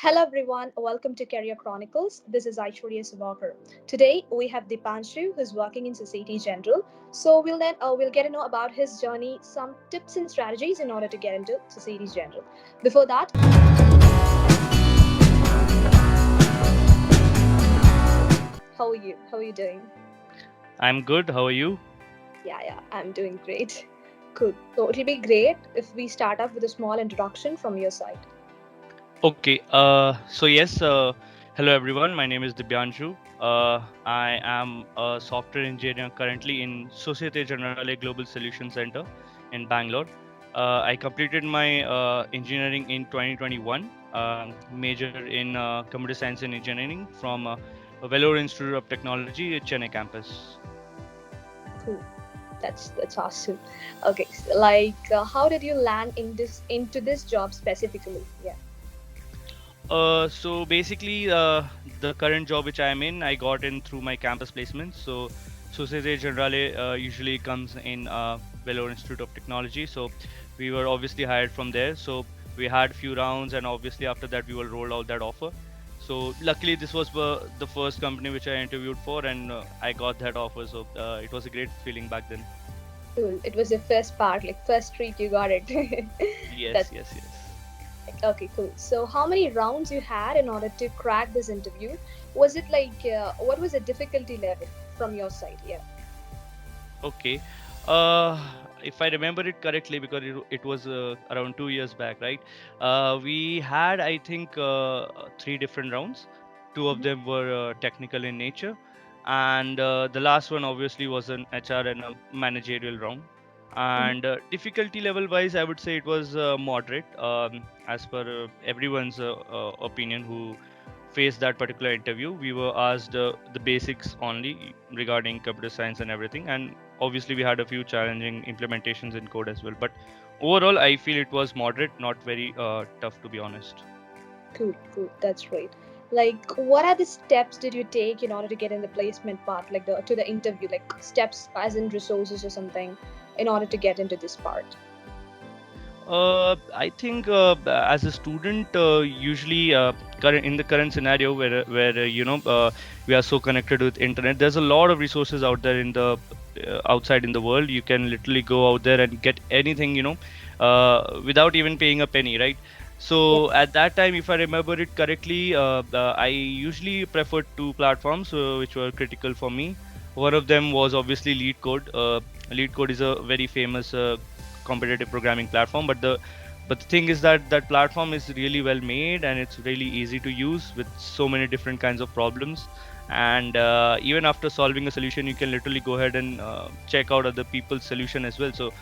Hello everyone, welcome to Career Chronicles. This is Aishwarya Subakar. Today we have Dibyanshu who's working in Societe General. So we'll get to know about his journey, some tips and strategies in order to get into Societe General. Before that, how are you? How are you doing? I'm good. How are you? Yeah, I'm doing great. Cool. So it'll be great if we start off with a small introduction from your side. Okay. Yes. Hello everyone. My name is Dibyanshu. I am a software engineer currently in Societe Generale Global Solution Center in Bangalore. I completed my engineering in 2021, major in computer science and engineering from Vellore Institute of Technology at Chennai campus. Cool. That's awesome. Okay, so how did you land into this job specifically? Yeah. The current job which I am in, I got in through my campus placements. So, Societe Generale usually comes in Vellore Institute of Technology. So, we were obviously hired from there. So, we had few rounds, and obviously after that, we will roll out that offer. So, luckily, this was the first company which I interviewed for, and I got that offer. So, it was a great feeling back then. Cool. It was the first part, like first treat you got it. Yes, That's yes, yes. okay. Cool. So, how many rounds you had in order to crack this interview? Was it what was the difficulty level from your side? Yeah. Okay. Uh, if I remember it correctly, because it was around 2 years back, right? We had, I think, three different rounds. Two of Mhm. them were technical in nature, and the last one obviously was an HR and a managerial round. Mhm. And difficulty level wise, I would say it was moderate, as per everyone's opinion who faced that particular interview. We were asked the basics only regarding computer science and everything, and obviously we had a few challenging implementations in code as well. But overall, I feel it was moderate, not very tough to be honest. Cool. Cool. That's great. Like, what are the steps did you take in order to get in the placement part, like the to the interview, like steps as in resources or something, in order to get into this part? I think as a student, usually in the current scenario where we are so connected with internet, there's a lot of resources out there in the outside in the world. You can literally go out there and get anything, without even paying a penny, right? Yeah. So at that time, if I remember it correctly, I usually preferred two platforms which were critical for me. One of them was obviously LeetCode. LeetCode is a very famous competitive programming platform, but the thing is that that platform is really well made and it's really easy to use with so many different kinds of problems. And even after solving a solution, you can literally go ahead and check out other people's solution as well. So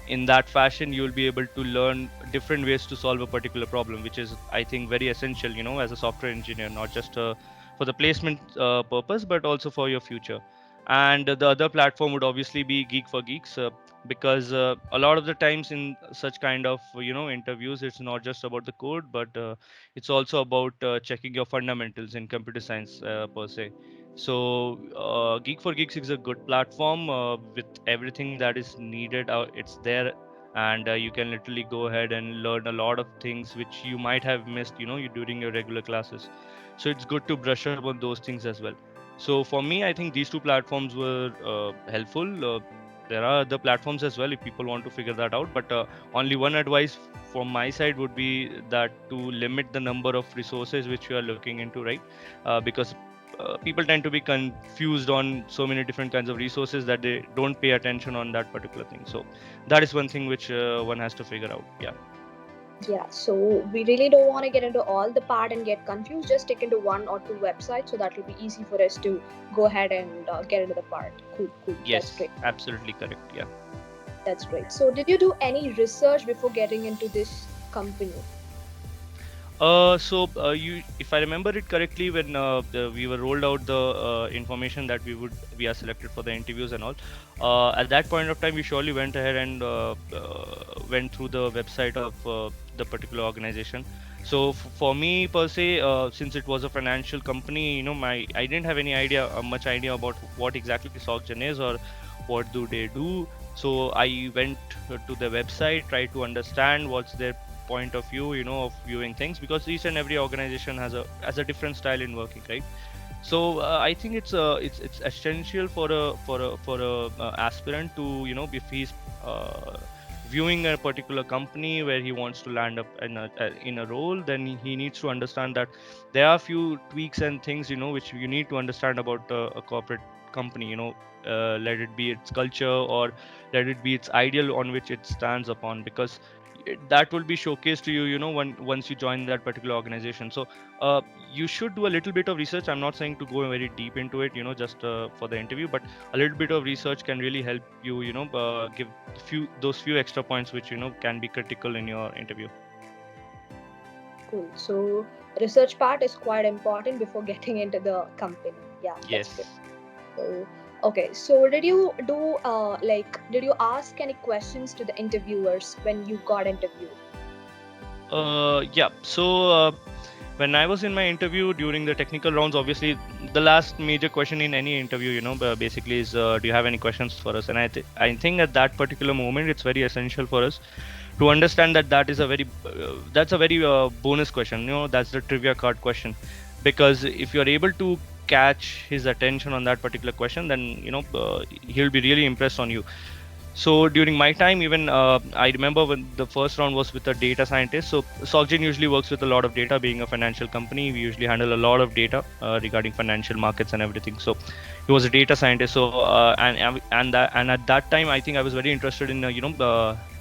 in that fashion, you will be able to learn different ways to solve a particular problem, which is, I think, very essential, as a software engineer, not just for the placement purpose, but also for your future. And the other platform would obviously be Geek for Geeks, because a lot of the times in such kind of interviews, it's not just about the code, but it's also about checking your fundamentals in computer science per se. So Geek for Geeks is a good platform with everything that is needed. It's there, and you can literally go ahead and learn a lot of things which you might have missed, during your regular classes. So it's good to brush up on those things as well. So for me, I think these two platforms were helpful. There are other platforms as well if people want to figure that out, but only one advice from my side would be that to limit the number of resources which you are looking into, right? Because people tend to be confused on so many different kinds of resources that they don't pay attention on that particular thing. So that is one thing which one has to figure out. Yeah. Yeah, so we really don't want to get into all the part and get confused. Just stick into one or two websites, so that will be easy for us to go ahead and get into the part. Cool, cool. That's Yes, great. absolutely correct. Yeah. That's great. So, did you do any research before getting into this company? If I remember it correctly, when we were rolled out the information that we are selected for the interviews and all, at that point of time, we surely went ahead and went through the website of the particular organization. So for me per se, since it was a financial company, I didn't have any idea, much idea about what exactly SocGen is or what do they do. So I went to the website, tried to understand what's their point of view, of viewing things, because each and every organization has a different style in working, right? So I think it's essential for a aspirant to, if he's uh, viewing a particular company where he wants to land up in a role, then he needs to understand that there are few tweaks and things, which you need to understand about a corporate company, let it be its culture, or let it be its ideal on which it stands upon, because that will be showcased to you, once you join that particular organization. So you should do a little bit of research. I'm not saying to go very deep into it, just for the interview, but a little bit of research can really help you, give few extra points which can be critical in your interview. Cool. So research part is quite important before getting into the company. Yeah, that's great. Yes. So, okay. So did you do did you ask any questions to the interviewers when you got interviewed? Yeah. So when I was in my interview during the technical rounds, obviously the last major question in any interview, basically is, do you have any questions for us? And I think at that particular moment, it's very essential for us to understand that that's a very bonus question. That's the trivia card question, because if you're able to catch his attention on that particular question, then he'll be really impressed on you. So during my time, even I remember when the first round was with a data scientist. So Soggen usually works with a lot of data. Being a financial company, we usually handle a lot of data regarding financial markets and everything. So he was a data scientist. So and at that time, I think I was very interested in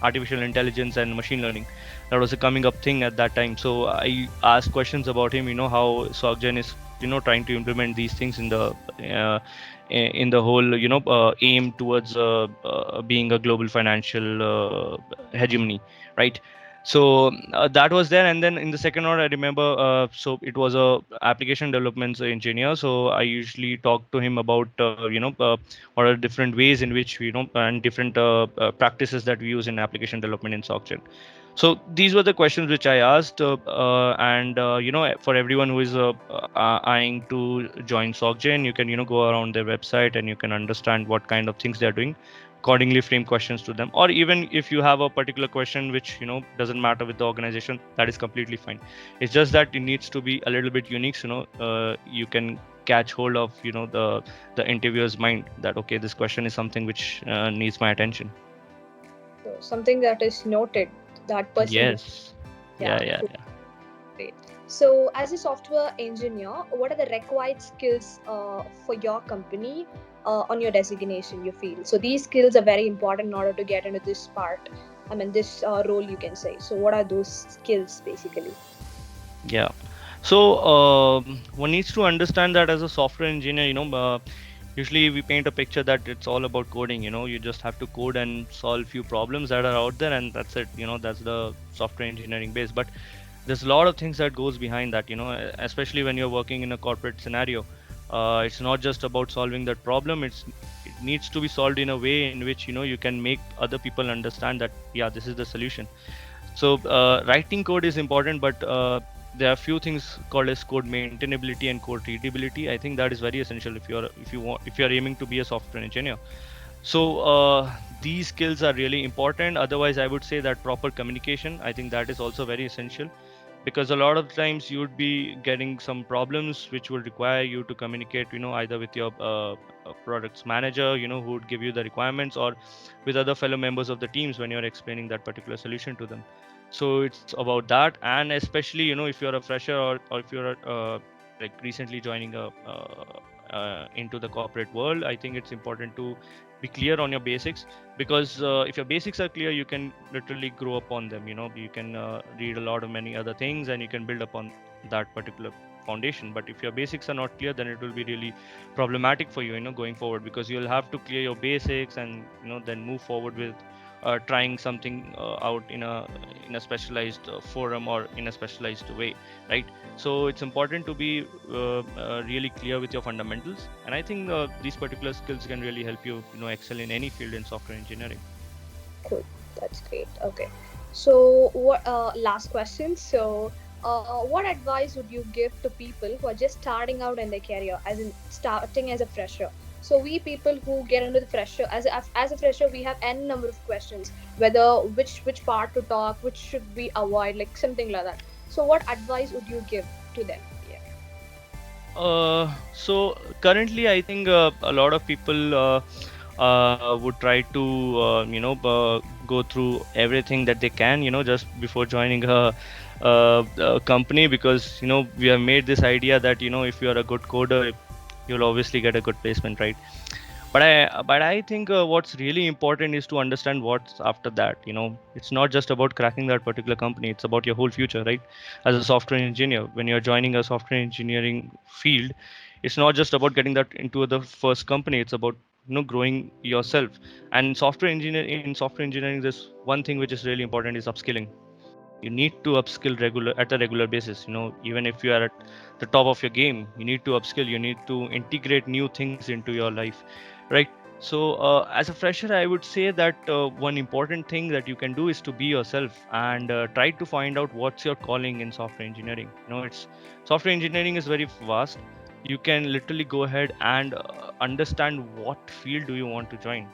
artificial intelligence and machine learning. That was a coming up thing at that time. So I asked questions about him. How Soggen is trying to implement these things uh, in the whole aim towards being a global financial hegemony, right? So that was there. And then in the second round, I remember, so it was a application development engineer. So I usually talk to him about what are different ways in which and different practices that we use in application development in SocGen. So these were the questions which I asked, and for everyone who is eyeing to join SocGen, you can go around their website and you can understand what kind of things they are doing. Accordingly, frame questions to them, or even if you have a particular question which doesn't matter with the organization, that is completely fine. It's just that it needs to be a little bit unique. So, you can catch hold of the interviewer's mind that okay, this question is something which needs my attention. So something that is noted, that person will. Yes. Yeah, Yeah, yeah, cool. yeah. Great. So as a software engineer, what are the required skills for your company on your designation? You feel so these skills are very important in order to get into this part. I mean, this role you can say. So what are those skills basically? Yeah. So one needs to understand that as a software engineer, usually we paint a picture that it's all about coding. You just have to code and solve few problems that are out there, and that's it. That's the software engineering base. But there's a lot of things that goes behind that. Especially when you're working in a corporate scenario. It's not just about solving that problem. It needs to be solved in a way in which you can make other people understand that yeah, this is the solution. So writing code is important, but there are few things called as code maintainability and code readability. I think that is very essential if you're aiming to be a software engineer. So these skills are really important. Otherwise, I would say that proper communication, I think that is also very essential, because a lot of times you would be getting some problems which will require you to communicate, either with your products manager, who would give you the requirements, or with other fellow members of the teams when you're explaining that particular solution to them. So it's about that. And especially, if you're a fresher, or if you're like recently joining into the corporate world, I think it's important to be clear on your basics, because if your basics are clear, you can literally grow upon them. You can read a lot of many other things, and you can build upon that particular foundation. But if your basics are not clear, then it will be really problematic for you, going forward, because you'll have to clear your basics, and then move forward with trying something out in a specialized forum, or in a specialized way, right? So it's important to be really clear with your fundamentals, and I think these particular skills can really help you excel in any field in software engineering. Cool. That's great. Okay. So what? Last question. So. What advice would you give to people who are just starting out in their career, as in starting as a fresher? So we people who get into the fresher, as a fresher, we have n number of questions, whether which part to talk, which should we avoid, like something like that. So what advice would you give to them? Yeah. So currently, I think a lot of people would try to go through everything that they can, just before joining a company, because we have made this idea that if you are a good coder, you'll obviously get a good placement, right? But I think what's really important is to understand what's after that. It's not just about cracking that particular company, it's about your whole future, right? As a software engineer, when you're joining a software engineering field, it's not just about getting that into the first company, it's about growing yourself. And software engineering, there's one thing which is really important, is upskilling. You need to upskill at a regular basis. Even if you are at the top of your game, you need to upskill, you need to integrate new things into your life, right? So as a fresher, I would say that one important thing that you can do is to be yourself, and try to find out what's your calling in software engineering. It's Software engineering is very vast. You can literally go ahead and understand what field do you want to join.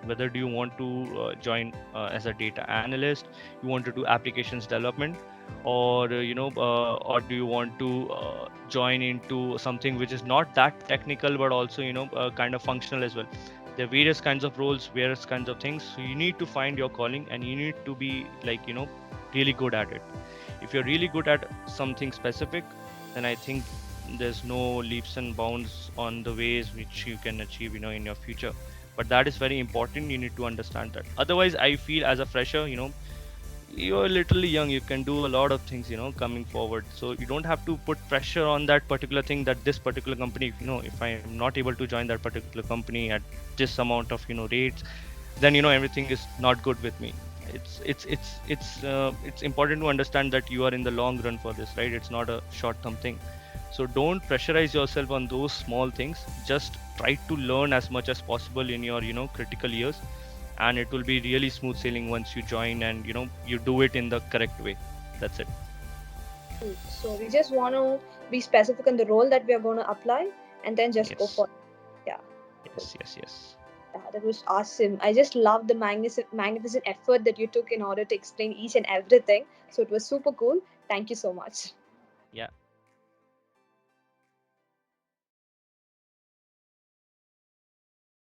Whether do you want to join as a data analyst, you want to do applications development, or or do you want to join into something which is not that technical, but also kind of functional as well. There are various kinds of roles, various kinds of things, so you need to find your calling, and you need to be like really good at it. If you're really good at something specific, then I think there's no leaps and bounds on the ways which you can achieve in your future. But that is very important, you need to understand that. Otherwise, I feel as a fresher, you're literally young, you can do a lot of things coming forward. So you don't have to put pressure on that particular thing, that this particular company, if I am not able to join that particular company at this amount of rates, then everything is not good with me. It's important to understand that you are in the long run for this, right? It's not a short term thing. So don't pressurize yourself on those small things. Just try to learn as much as possible in your critical years, and it will be really smooth sailing once you join, and you do it in the correct way. That's it. So we just want to be specific on the role that we are going to apply, and then just go Yes, for it. Yeah. yes, yes, yes. Yeah, that was awesome. I just love the magnificent effort that you took in order to explain each and everything. So it was super cool. Thank you so much. Yeah.